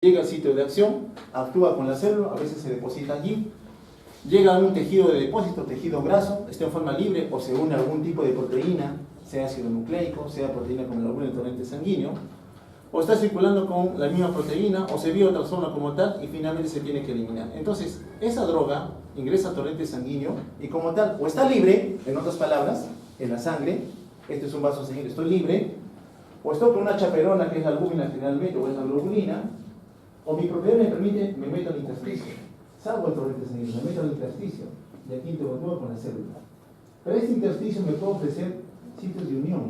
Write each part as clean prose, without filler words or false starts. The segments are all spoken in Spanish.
Llega al sitio de acción, actúa con la célula, a veces se deposita allí, llega a un tejido de depósito, tejido graso, está en forma libre o se une a algún tipo de proteína, sea ácido nucleico, sea proteína con algún torrente sanguíneo, o está circulando con la misma proteína, o se biotransforma como tal y finalmente se tiene que eliminar. Entonces, esa droga ingresa al torrente sanguíneo y como tal, o está libre, en otras palabras, en la sangre, este es un vaso sanguíneo, estoy libre, o estoy con una chaperona que es la albúmina generalmente, o es la globulina, o mi propiedad me permite, me meto al intersticio, salgo el torrente sanguíneo, me meto al intersticio, y aquí interactúo con la célula. Pero este intersticio me puede ofrecer sitios de unión,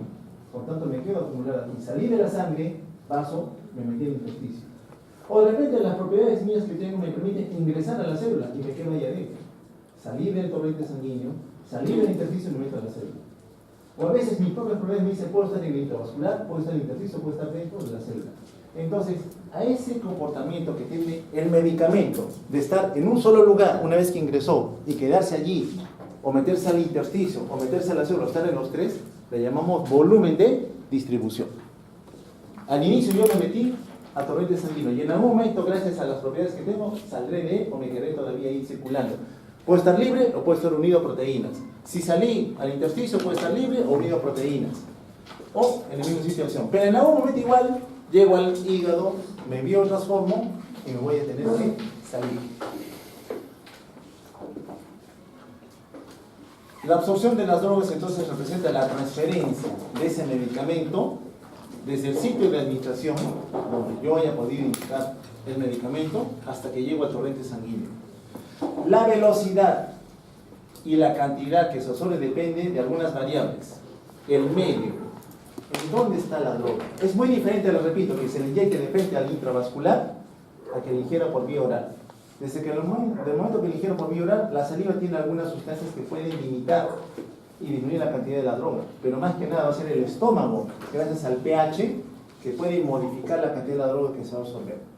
por tanto me quedo acumulado aquí. Salí de la sangre, vaso, me metí al intersticio. O de repente las propiedades mías que tengo me permiten ingresar a la célula y me quedo ahí adentro. Salir del torrente sanguíneo, salir del intersticio y me meto a la célula. O a veces mis propias propiedades me dicen, puedo estar en el intravascular, puedo estar en el intersticio, puedo estar dentro de la célula. Entonces, a ese comportamiento que tiene el medicamento de estar en un solo lugar una vez que ingresó y quedarse allí, o meterse al intersticio, o meterse a la célula, o estar en los tres, le llamamos volumen de distribución. Al inicio yo me metí a torrente sanguíneo y en algún momento, gracias a las propiedades que tengo, saldré de él o me quedaré todavía ahí circulando. Puedo estar libre o puedo estar unido a proteínas. Si salí al intersticio, puedo estar libre o unido a proteínas. O en el mismo sitio de acción. Pero en algún momento igual, llego al hígado, me biotransformo y me voy a tener que salir. La absorción de las drogas entonces representa la transferencia de ese medicamento desde el sitio de administración, donde yo haya podido inyectar el medicamento, hasta que llego al torrente sanguíneo. La velocidad y la cantidad que se absorbe depende de algunas variables. El medio, ¿en dónde está la droga? Es muy diferente, lo repito, que se le inyecte de frente al intravascular a que le ingiera por vía oral. Desde que del momento que le ingiero por vía oral, la saliva tiene algunas sustancias que pueden limitar y disminuir la cantidad de la droga. Pero más que nada va a ser el estómago, gracias al pH, que puede modificar la cantidad de la droga que se va a absorber.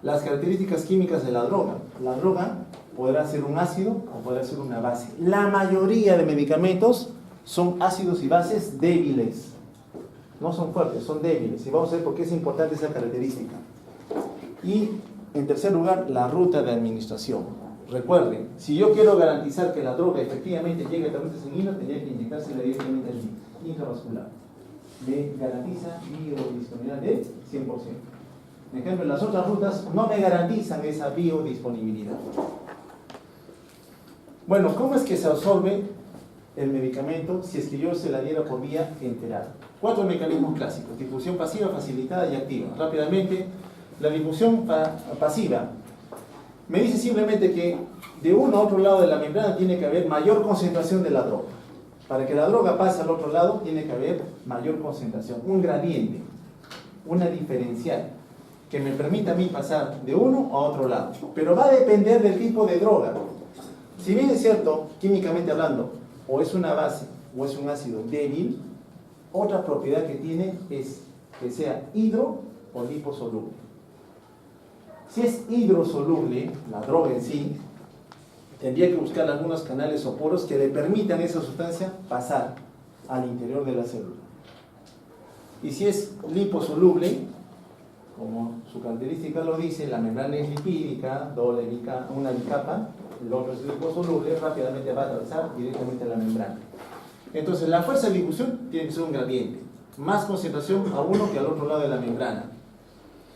Las características químicas de la droga. La droga podrá ser un ácido o podrá ser una base. La mayoría de medicamentos son ácidos y bases débiles. No son fuertes, son débiles. Y vamos a ver por qué es importante esa característica. Y en tercer lugar, la ruta de administración. Recuerden, si yo quiero garantizar que la droga efectivamente llegue al torrente sanguíneo, tendría que inyectársela directamente allí, intravascular. Me garantiza biodisponibilidad del 100%. En cambio, las otras rutas no me garantizan esa biodisponibilidad. Bueno, ¿cómo es que se absorbe el medicamento si es que yo se la diera por vía enteral? 4 mecanismos clásicos: difusión pasiva, facilitada y activa. Rápidamente, la difusión pasiva me dice simplemente que de uno a otro lado de la membrana tiene que haber mayor concentración de la droga. Para que la droga pase al otro lado tiene que haber mayor concentración, un gradiente, una diferencial que me permita a mí pasar de uno a otro lado. Pero va a depender del tipo de droga. Si bien es cierto, químicamente hablando, o es una base o es un ácido débil, otra propiedad que tiene es que sea hidro o liposoluble. Si es hidrosoluble, la droga en sí, tendría que buscar algunos canales o poros que le permitan a esa sustancia pasar al interior de la célula. Y si es liposoluble, como su característica lo dice, la membrana es lipídica, una bicapa, el otro es liposoluble, rápidamente va a atravesar directamente la membrana. Entonces la fuerza de difusión tiene que ser un gradiente, más concentración a uno que al otro lado de la membrana.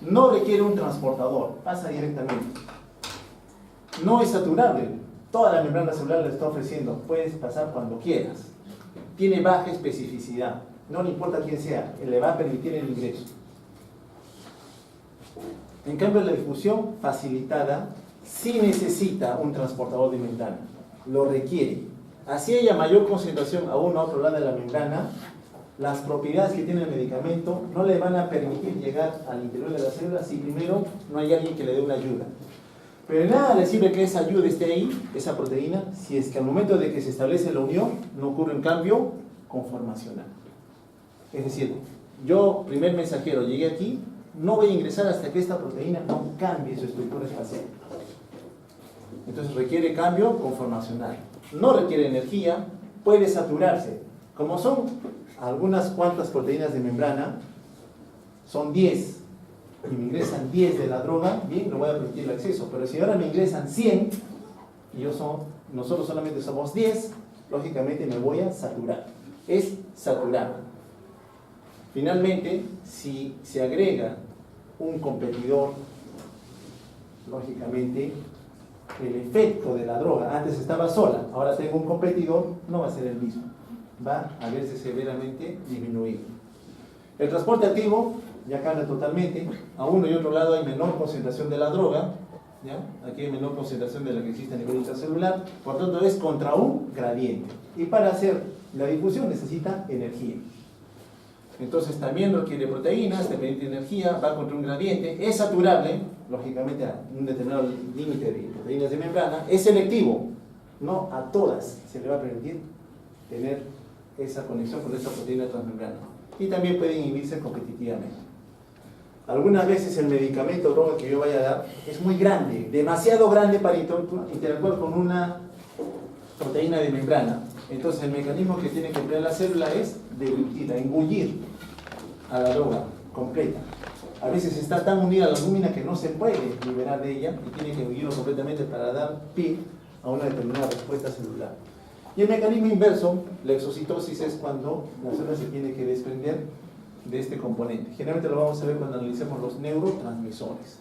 No requiere un transportador, pasa directamente. No es saturable, toda la membrana celular le está ofreciendo, puedes pasar cuando quieras. Tiene baja especificidad, no le importa quién sea, le va a permitir el ingreso. En cambio, la difusión facilitada sí necesita un transportador de membrana, lo requiere. Así haya mayor concentración a uno a otro lado de la membrana, las propiedades que tiene el medicamento no le van a permitir llegar al interior de la célula si primero no hay alguien que le dé una ayuda. Pero nada le sirve que esa ayuda esté ahí, esa proteína, si es que al momento de que se establece la unión no ocurre un cambio conformacional. Es decir, yo, primer mensajero, llegué aquí, no voy a ingresar hasta que esta proteína no cambie su estructura espacial. Entonces requiere cambio conformacional. No requiere energía, puede saturarse. Como son algunas cuantas proteínas de membrana, son 10. y me ingresan 10 de la droga, bien, no voy a permitir el acceso. Pero si ahora me ingresan 100 y nosotros solamente somos 10, lógicamente me voy a saturar. Es saturar. Finalmente, si se agrega un competidor, lógicamente el efecto de la droga, antes estaba sola, ahora tengo un competidor, no va a ser el mismo, va a verse severamente disminuido. El transporte activo ya cambia totalmente, a uno y otro lado hay menor concentración de la droga, ¿ya? Aquí hay menor concentración de la que existe a nivel intracelular, por tanto es contra un gradiente, y para hacer la difusión necesita energía. Entonces también requiere proteínas, dependiente de energía, va contra un gradiente, es saturable, lógicamente a un determinado límite de proteínas de membrana, es selectivo, no a todas se le va a permitir tener esa conexión con esta proteína transmembrana. Y también puede inhibirse competitivamente. Algunas veces el medicamento o droga que yo vaya a dar es muy grande, demasiado grande para interactuar con una proteína de membrana. Entonces el mecanismo que tiene que emplear la célula es deglutirla, engullir a la droga completa. A veces está tan unida a la albúmina que no se puede liberar de ella y tiene que engullirlo completamente para dar pie a una determinada respuesta celular. Y el mecanismo inverso, la exocitosis, es cuando la célula se tiene que desprender de este componente. Generalmente lo vamos a ver cuando analicemos los neurotransmisores.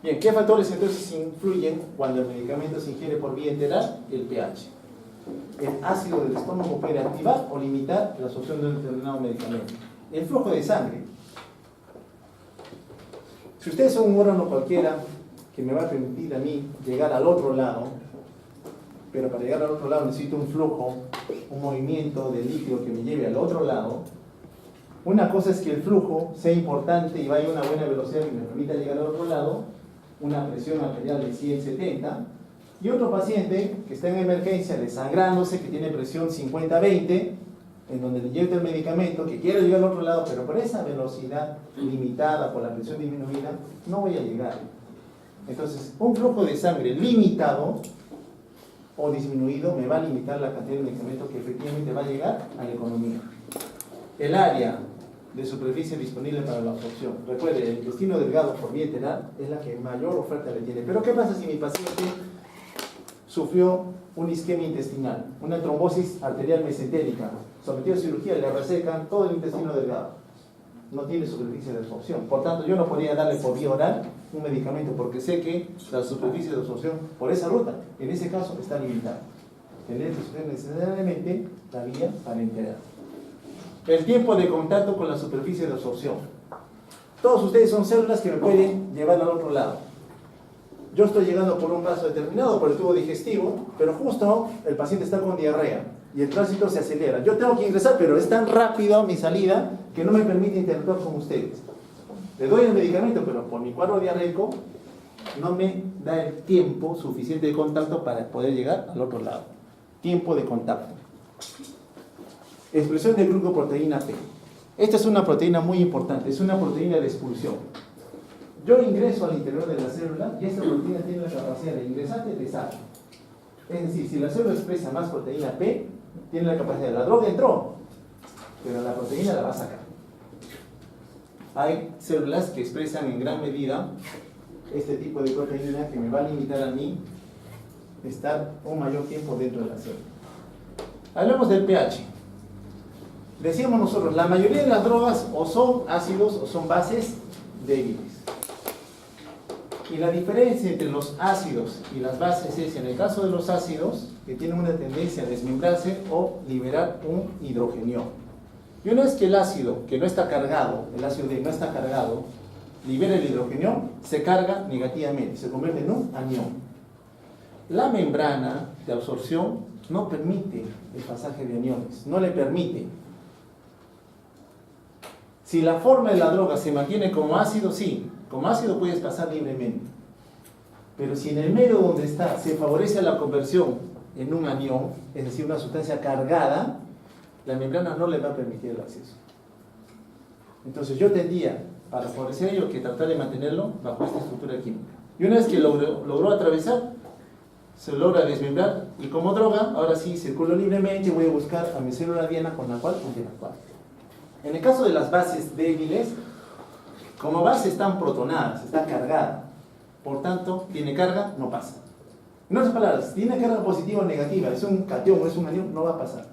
Bien, ¿qué factores entonces influyen cuando el medicamento se ingiere por vía enteral? El pH. El ácido del estómago puede activar o limitar la absorción de un determinado medicamento. El flujo de sangre. Si ustedes son un órgano cualquiera que me va a permitir a mí llegar al otro lado, pero para llegar al otro lado necesito un flujo, un movimiento de líquido que me lleve al otro lado, una cosa es que el flujo sea importante y vaya a una buena velocidad que me permita llegar al otro lado, una presión arterial de 100-70, y otro paciente que está en emergencia desangrándose, que tiene presión 50-20, en donde le inyecta el medicamento, que quiere llegar al otro lado, pero por esa velocidad limitada, por la presión disminuida, no voy a llegar. Entonces, un flujo de sangre limitado o disminuido me va a limitar la cantidad de medicamento que efectivamente va a llegar a la economía. El área de superficie disponible para la absorción. Recuerde, el intestino delgado por vía enteral es la que mayor oferta le tiene. Pero ¿qué pasa si mi paciente sufrió una isquemia intestinal, una trombosis arterial mesentérica, sometido a cirugía, le resecan todo el intestino delgado? No tiene superficie de absorción. Por tanto, yo no podría darle por vía oral un medicamento porque sé que la superficie de absorción por esa ruta, en ese caso, está limitada. Tener que suceder necesariamente la vía parenteral. El tiempo de contacto con la superficie de absorción. Todos ustedes son células que me pueden llevar al otro lado. Yo estoy llegando por un vaso determinado, por el tubo digestivo, pero justo el paciente está con diarrea y el tránsito se acelera. Yo tengo que ingresar, pero es tan rápido mi salida que no me permite interactuar con ustedes. Le doy el medicamento, pero por mi cuadro diarreico no me da el tiempo suficiente de contacto para poder llegar al otro lado. Tiempo de contacto. Expresión de glucoproteína P. Esta es una proteína muy importante, es una proteína de expulsión. Yo ingreso al interior de la célula y esta proteína tiene la capacidad de ingresar y de salir. Es decir, si la célula expresa más proteína P, tiene la capacidad, la droga entró, pero la proteína la va a sacar. Hay células que expresan en gran medida este tipo de proteína que me va a limitar a mí estar un mayor tiempo dentro de la célula. Hablemos del pH. Decíamos nosotros, la mayoría de las drogas o son ácidos o son bases débiles. Y la diferencia entre los ácidos y las bases es, en el caso de los ácidos, que tienen una tendencia a desmembrarse o liberar un hidrogenión. Y una vez que el ácido, que no está cargado, el ácido D no está cargado, libera el hidrogenión, se carga negativamente, se convierte en un anión. La membrana de absorción no permite el pasaje de aniones, no le permite. Si la forma de la droga se mantiene como ácido, sí, como ácido puedes pasar libremente. Pero si en el medio donde está se favorece la conversión en un anión, es decir, una sustancia cargada, la membrana no le va a permitir el acceso. Entonces yo tendría, para favorecer ello, que tratar de mantenerlo bajo esta estructura química. Y una vez que logró atravesar, se logra desmembrar, y como droga, ahora sí, circulo libremente y voy a buscar a mi célula diana con la cual interactuar. En el caso de las bases débiles, Como base están protonadas, está cargada. Por tanto, tiene carga, no pasa. En otras palabras, si tiene carga positiva o negativa, es un catión o es un anión, no va a pasar.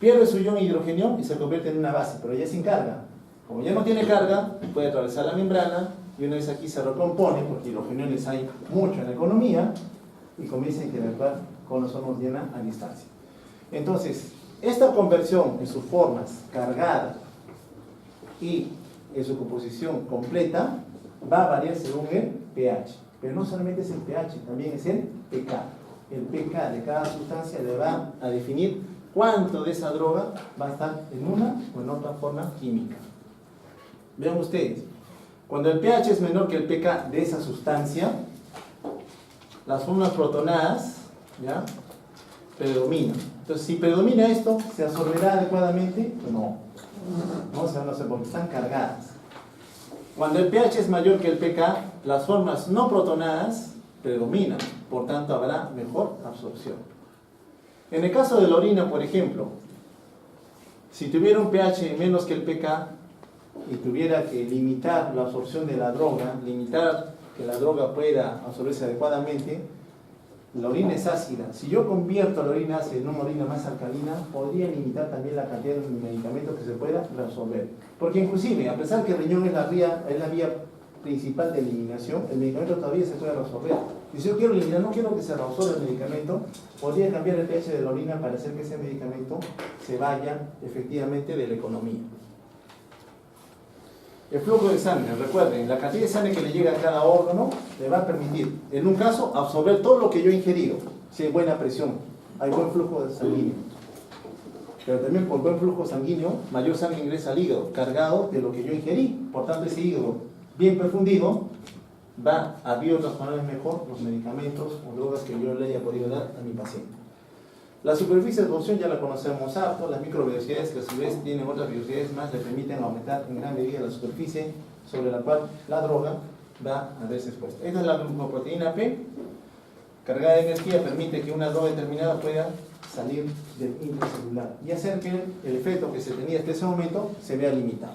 Pierde su ion hidrogenio y se convierte en una base, pero ya sin carga. Como ya no tiene carga, puede atravesar la membrana y una vez aquí se recompone, porque hidrogeniones hay mucho en la economía, y comienza a interactuar con los homogéneos a distancia. Entonces, esta conversión en sus formas cargada y en su composición completa va a variar según el pH. Pero no solamente es el pH, también es el pK. El pK de cada sustancia le va a definir cuánto de esa droga va a estar en una o en otra forma química. Vean ustedes, cuando el pH es menor que el pK de esa sustancia, las formas protonadas, ¿ya?, predominan. Entonces, si predomina esto, ¿se absorberá adecuadamente? No. No se van a hacer porque están cargadas. Cuando el pH es mayor que el pK, las formas no protonadas predominan, por tanto habrá mejor absorción. En el caso de la orina, por ejemplo, si tuviera un pH menos que el pK y tuviera que limitar la absorción de la droga, limitar que la droga pueda absorberse adecuadamente, la orina es ácida. Si yo convierto la orina ácida en una orina más alcalina, podría limitar también la cantidad de medicamentos que se pueda reabsorber. Porque inclusive, a pesar que el riñón es la vía principal de eliminación, el medicamento todavía se puede reabsorber. Y si yo quiero eliminar, no quiero que se reabsorba el medicamento, podría cambiar el pH de la orina para hacer que ese medicamento se vaya efectivamente de la economía. El flujo de sangre, recuerden, la cantidad de sangre que le llega a cada órgano le va a permitir, en un caso, absorber todo lo que yo he ingerido, si hay buena presión, hay buen flujo sanguíneo. Pero también por buen flujo sanguíneo, mayor sangre ingresa al hígado, cargado de lo que yo ingerí. Por tanto, ese hígado bien perfundido va a biotransformar mejor los medicamentos o drogas que yo le haya podido dar a mi paciente. La superficie de absorción ya la conocemos harto, las microvelocidades que a su vez tienen otras velocidades más le permiten aumentar en gran medida la superficie sobre la cual la droga va a verse expuesta. Esta es la glucoproteína P, cargada de energía, permite que una droga determinada pueda salir del intracelular y hacer que el efecto que se tenía hasta ese momento se vea limitado.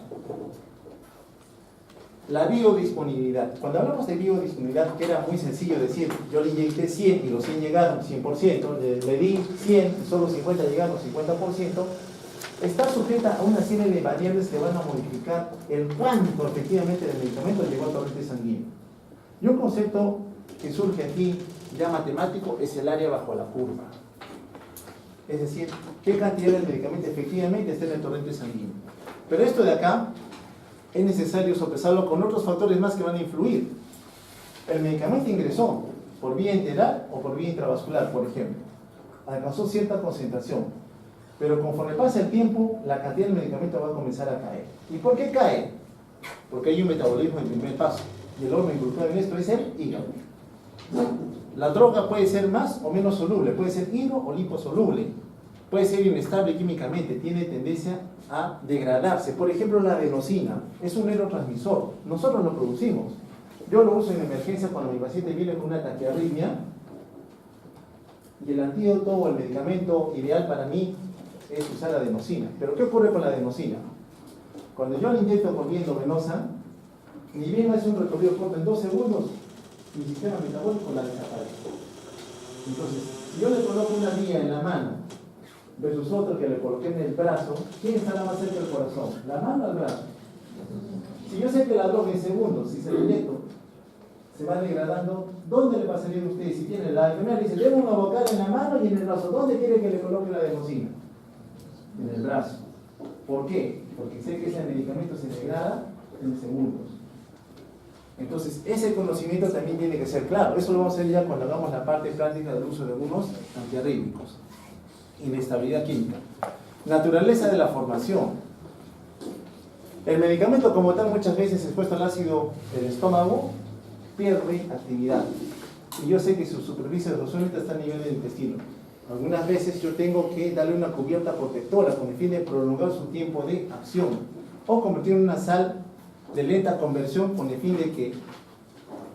La biodisponibilidad. Cuando hablamos de biodisponibilidad, que era muy sencillo decir, yo le inyecté 100 y los 100 llegaron 100%, le di 100 y solo 50 llegaron 50%, está sujeta a una serie de variables que van a modificar el cuánto efectivamente del medicamento llegó al torrente sanguíneo. Y un concepto que surge aquí, ya matemático, es el área bajo la curva. Es decir, qué cantidad del medicamento efectivamente está en el torrente sanguíneo. Pero esto de acá es necesario sopesarlo con otros factores más que van a influir. El medicamento ingresó por vía enteral o por vía intravascular, por ejemplo. Alcanzó cierta concentración, pero conforme pasa el tiempo, la cantidad del medicamento va a comenzar a caer. ¿Y por qué cae? Porque hay un metabolismo en primer paso, y el órgano involucrado en esto es el hígado. La droga puede ser más o menos soluble, puede ser hidro o liposoluble, puede ser inestable químicamente, tiene tendencia a degradarse. Por ejemplo, la adenosina es un neurotransmisor, nosotros lo producimos. Yo lo uso en emergencia cuando mi paciente viene con una taquiarritmia y el antídoto o el medicamento ideal para mí es usar adenosina. Pero ¿qué ocurre con la adenosina? Cuando yo la inyecto por vía endovenosa, ni bien hace un recorrido corto en 2 segundos, mi sistema metabólico la desaparece. Entonces, si yo le coloco una vía en la mano versus otra que le coloqué en el brazo, ¿quién estará más cerca del corazón? ¿La mano o el brazo? Si yo sé que la droga en segundos, si se la inyecto, se va degradando, ¿dónde le pasaría a ustedes? Si tiene la enfermera, dice, tengo una vocal en la mano y en el brazo, ¿dónde quiere que le coloque la adenosina? En el brazo. ¿Por qué? Porque sé que ese medicamento se degrada en segundos. Entonces, ese conocimiento también tiene que ser claro. Eso lo vamos a hacer ya cuando hagamos la parte práctica del uso de algunos antiarrítmicos. Inestabilidad química. Naturaleza de la formación. El medicamento como tal muchas veces expuesto al ácido del estómago pierde actividad. Y yo sé que su superficie de absorción está a nivel del intestino. Algunas veces yo tengo que darle una cubierta protectora con el fin de prolongar su tiempo de acción. O convertirlo en una sal de lenta conversión con el fin de que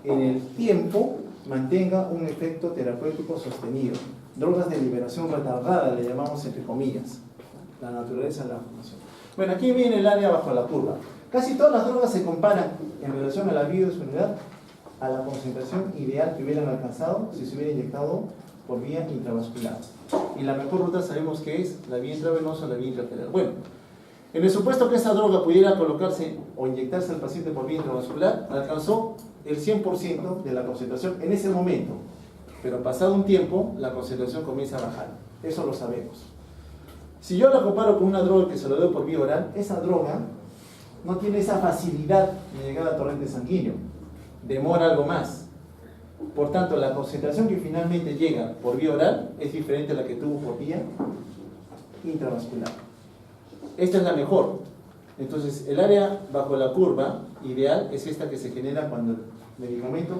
en el tiempo mantenga un efecto terapéutico sostenido. Drogas de liberación retardada, le llamamos entre comillas. La naturaleza de la formación. Bueno, aquí viene el área bajo la curva. Casi todas las drogas se comparan en relación a la biodisponibilidad a la concentración ideal que hubieran alcanzado si se hubiera inyectado por vía intravascular. Y la mejor ruta sabemos que es la vía intravenosa o la vía intraarterial. Bueno, en el supuesto que esa droga pudiera colocarse o inyectarse al paciente por vía intravascular, alcanzó el 100% de la concentración en ese momento. Pero pasado un tiempo, la concentración comienza a bajar. Eso lo sabemos. Si yo la comparo con una droga que se lo doy por vía oral, esa droga no tiene esa facilidad de llegar al torrente sanguíneo. Demora algo más. Por tanto, la concentración que finalmente llega por vía oral es diferente a la que tuvo por vía intravascular. Esta es la mejor. Entonces, el área bajo la curva ideal es esta que se genera cuando el medicamento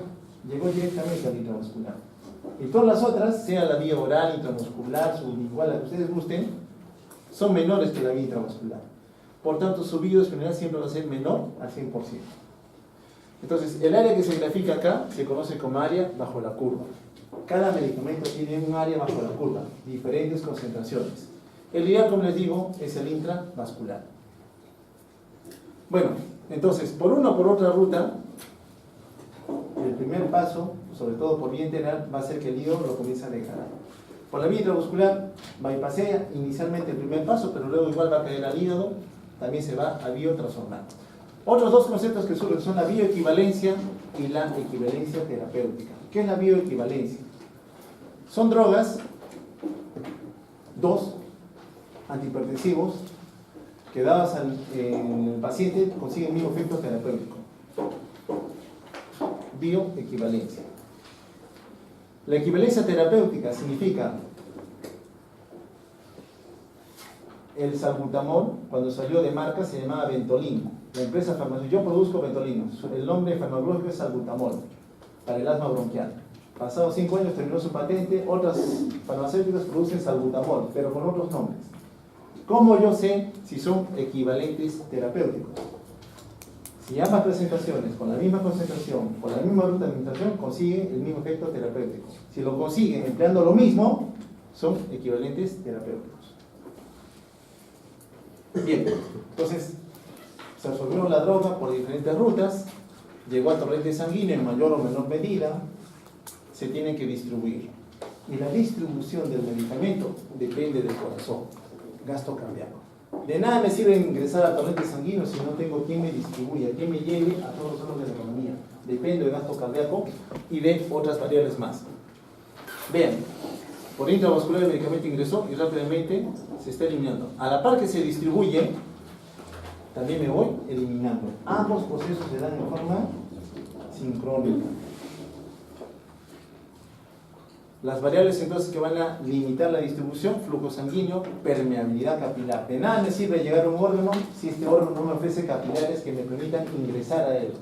llegó directamente al intravascular. Y todas las otras, sea la vía oral, intramuscular, sublingual, la que ustedes gusten, son menores que la vía intravascular. Por tanto, su biodisponibilidad siempre va a ser menor al 100%. Entonces, el área que se grafica acá se conoce como área bajo la curva. Cada medicamento tiene un área bajo la curva, diferentes concentraciones. El ideal, como les digo, es el intravascular. Bueno, entonces, por una o por otra ruta, el primer paso, sobre todo por vía integral, va a ser que el hígado lo comience a degradar. Por la vía intravascular, bypassea inicialmente el primer paso, pero luego igual va a caer al hígado, también se va a biotransformar. Otros dos conceptos que surgen son la bioequivalencia y la equivalencia terapéutica. ¿Qué es la bioequivalencia? Son drogas, dos antihipertensivos, que dadas en el paciente consiguen el mismo efecto terapéutico. Bioequivalencia. La equivalencia terapéutica significa el salbutamol, cuando salió de marca se llamaba Ventolin. La empresa farmacéutica, yo produzco Ventolin, el nombre farmacológico es salbutamol, para el asma bronquial. Pasados 5 años terminó su patente, otras farmacéuticas producen salbutamol, pero con otros nombres. ¿Cómo yo sé si son equivalentes terapéuticos? Si ambas presentaciones, con la misma concentración, con la misma ruta de administración, consiguen el mismo efecto terapéutico. Si lo consiguen empleando lo mismo, son equivalentes terapéuticos. Bien, entonces se absorbió la droga por diferentes rutas, llegó al torrente sanguíneo en mayor o menor medida, se tiene que distribuir. Y la distribución del medicamento depende del corazón, gasto cardíaco. De nada me sirve ingresar al torrente sanguíneo si no tengo quien me distribuya, quien me lleve a todos los órganos de la economía. Depende del gasto cardíaco y de otras variables más. Vean, por intravascular el medicamento ingresó y rápidamente se está eliminando. A la par que se distribuye, también me voy eliminando. Ambos procesos se dan en forma sincrónica. Las variables entonces que van a limitar la distribución, flujo sanguíneo, permeabilidad capilar. De nada me sirve llegar a un órgano si este órgano no me ofrece capilares que me permitan ingresar a él.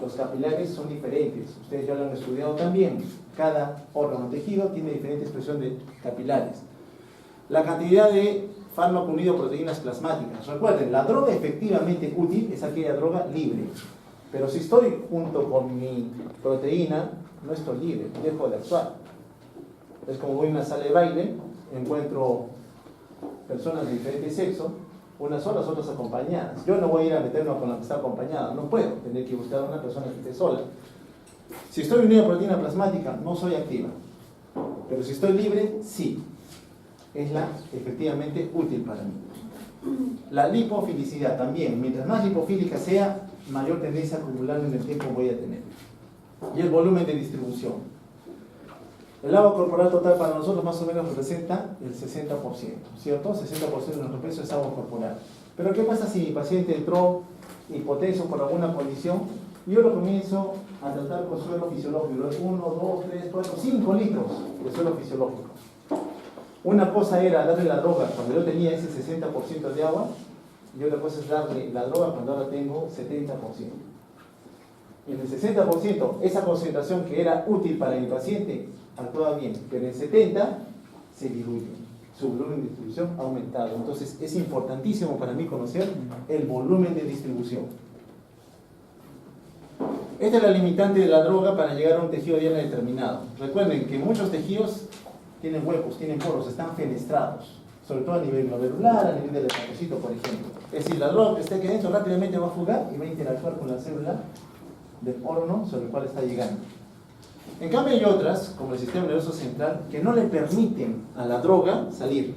Los capilares son diferentes, ustedes ya lo han estudiado también. Cada órgano tejido tiene diferente expresión de capilares. La cantidad de fármaco unido a proteínas plasmáticas. Recuerden, la droga efectivamente útil es aquella droga libre. Pero si estoy junto con mi proteína, no estoy libre, dejo de actuar. Es como voy a una sala de baile, encuentro personas de diferente sexo, unas solas, otras acompañadas. Yo no voy a ir a meterme con la que está acompañada, no puedo, tener que buscar a una persona que esté sola. Si estoy unido a proteína plasmática, no soy activa. Pero si estoy libre, sí. Es la efectivamente útil para mí. La lipofilicidad también. Mientras más lipofílica sea, mayor tendencia a acumular en el tiempo voy a tener. Y el volumen de distribución. El agua corporal total para nosotros más o menos representa el 60%, ¿cierto? 60% de nuestro peso es agua corporal. Pero ¿qué pasa si mi paciente entró hipotenso por alguna condición? Yo lo comienzo a tratar con suelo fisiológico, 1, 2, 3, 4, 5 litros de suelo fisiológico. Una cosa era darle la droga cuando yo tenía ese 60% de agua, y otra cosa es darle la droga cuando ahora tengo 70%. En el 60%, esa concentración que era útil para mi paciente actuaba bien, pero en 70% se diluye. Su volumen de distribución ha aumentado. Entonces es importantísimo para mí conocer el volumen de distribución. Esta es la limitante de la droga para llegar a un tejido diana determinado. Recuerden que muchos tejidos tienen huecos, tienen poros, están fenestrados, sobre todo a nivel glomerular, a nivel del hepatocito, por ejemplo. Es decir, la droga que esté aquí dentro rápidamente va a fugar y va a interactuar con la célula del órgano sobre el cual está llegando. En cambio hay otras, como el sistema nervioso central, que no le permiten a la droga salir.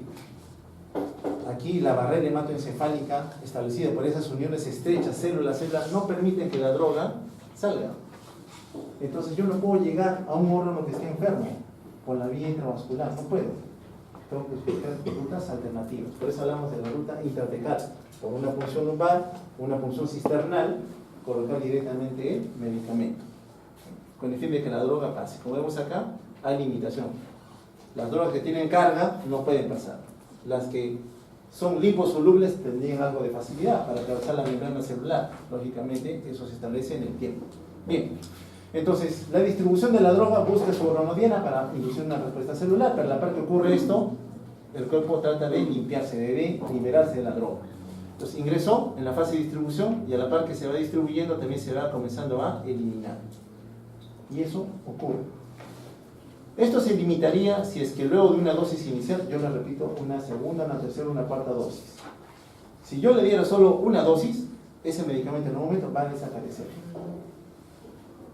Aquí la barrera hematoencefálica establecida por esas uniones estrechas, célula a célula, no permiten que la droga salga. Entonces yo no puedo llegar a un órgano que esté enfermo por la vía intravascular, no puedo. Tengo que buscar rutas alternativas. Por eso hablamos de la ruta intratecal. Por una punción lumbar, una punción cisternal, colocar directamente el medicamento, con el fin de que la droga pase. Como vemos acá, hay limitación. Las drogas que tienen carga no pueden pasar. Las que son liposolubles tendrían algo de facilidad para atravesar la membrana celular. Lógicamente, eso se establece en el tiempo. Bien, entonces, la distribución de la droga busca su hormonodiana para inducir una respuesta celular, pero a la par que ocurre esto, el cuerpo trata de limpiarse, de liberarse de la droga. Entonces, ingresó en la fase de distribución y a la par que se va distribuyendo, también se va comenzando a eliminar. Y eso ocurre. Esto se limitaría si es que luego de una dosis inicial, yo le repito, una segunda, una tercera, una cuarta dosis. Si yo le diera solo una dosis, ese medicamento en un momento va a desaparecer.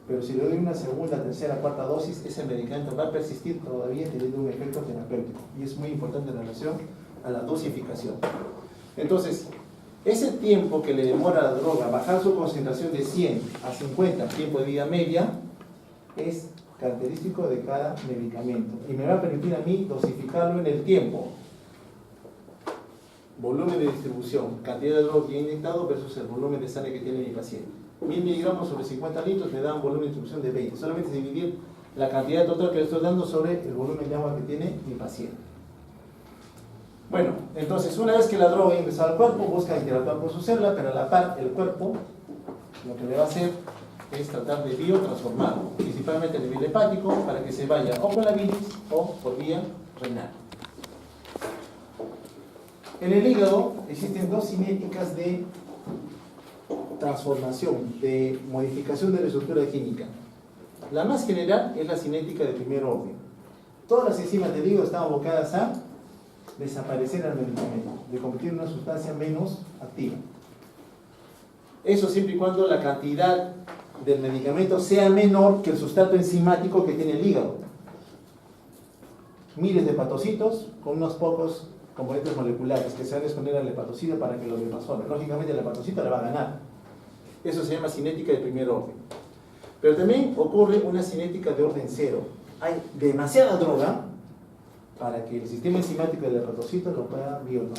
Pero si le doy una segunda, tercera, cuarta dosis, ese medicamento va a persistir todavía teniendo un efecto terapéutico. Y es muy importante en relación a la dosificación. Entonces, ese tiempo que le demora a la droga bajar su concentración de 100 a 50, tiempo de vida media, es característico de cada medicamento y me va a permitir a mí dosificarlo en el tiempo. Volumen de distribución, cantidad de droga que he inyectado versus el volumen de sangre que tiene mi paciente. 1000 miligramos sobre 50 litros me da un volumen de distribución de 20. Solamente es dividir la cantidad total que le estoy dando sobre el volumen de agua que tiene mi paciente. Bueno, entonces una vez que la droga ha ingresado al cuerpo, busca interactuar con su célula, pero a la par el cuerpo lo que le va a hacer es tratar de biotransformarlo, principalmente a nivel hepático, para que se vaya o con la bilis o por vía renal. En el hígado existen dos cinéticas de transformación, de modificación de la estructura química. La más general es la cinética de primer orden. Todas las enzimas del hígado están abocadas a desaparecer al medicamento, de convertir en una sustancia menos activa. Eso siempre y cuando la cantidad del medicamento sea menor que el sustrato enzimático que tiene el hígado. Miles de hepatocitos con unos pocos componentes moleculares que se van a esconder al hepatocito para que lo reabsorba. Lógicamente el hepatocito le va a ganar. Eso se llama cinética de primer orden. Pero también ocurre una cinética de orden cero. Hay demasiada droga para que el sistema enzimático del hepatocito lo pueda biotransformar.